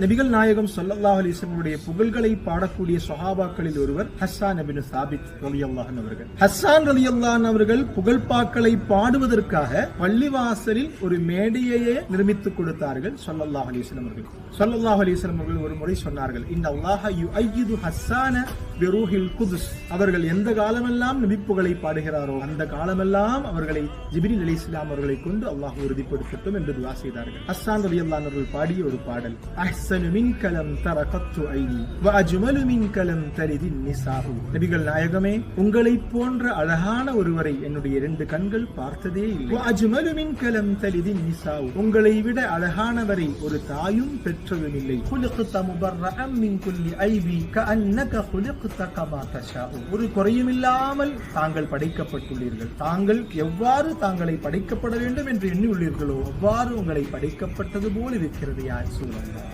நபிகள் நாயகம் ஸல்லல்லாஹு அலைஹி வஸல்லம் புகழ்களை பாடக்கூடிய சஹாபாக்களில் ஒருவர் ஹஸ்ஸான் இப்னு சாபித் ரலியல்லாஹு அன்ஹு அவர்கள். ஹஸ்ஸான் ரலியல்லாஹு அன்ஹு அவர்கள் புகழ்பாக்களை பாடுவதற்காக பள்ளிவாசலில் ஒரு மேடையையே நிர்மித்துக் கொடுத்தார்கள் ஸல்லல்லாஹு அலைஹி வஸல்லம் அவர்கள். ஸல்லல்லாஹு அலைஹி வஸல்லம் அவர்கள் ஒரு முறை சொன்னார்கள், இன்னல்லாஹ யுஅய்யிது ஹஸ்ஸான பிரூஹில் குதுஸ். அவர்கள் எந்த காலமெல்லாம் நபி புகழை பாடுகிறாரோ அந்த காலமெல்லாம் அவர்களை ஜிப்ரீல் அலைஹிஸ்ஸலாம் அவர்களை கொண்டு அல்லாஹ் உறுதிப்படுத்தட்டும் என்று துஆ செய்தார்கள். ஹஸ்ஸான் ரலியல்லாஹு அன்ஹு அவர்கள் பாடிய ஒரு பாடல், அஹ்ஸனு மின்க லம் தர கத்து ஐனி வ அஜ்மலு மின்க லம் தரிதின் நிசாஉ. நபிகள் நாயகமே, உங்களை போன்ற அழகான ஒருவரை என்னுடைய இரண்டு கண்கள் பார்த்ததே இல்லை. வ அஜ்மலு மின்க லம் தரிதின் நிசாஉ. உங்களை விட அழகானவரை ஒரு தாயும் பெற்றதும் இல்லை. குலிக்த முபர்ரஅம் மின் குல்லி ஐபி கஅன்னக குலிக்த கமா தஷாஉ. ஒரு குறையுமில்லாமல் தாங்கள் படைக்கப்பட்டுள்ளீர்கள். தாங்கள் எவ்வாறு தாங்களை படைக்கப்பட வேண்டும் என்று எண்ணி உள்ளீர்களோ அவ்வாறு உங்களை படைக்கப்பட்டது போல் இருக்கிறது யா ரசூலல்லாஹ்.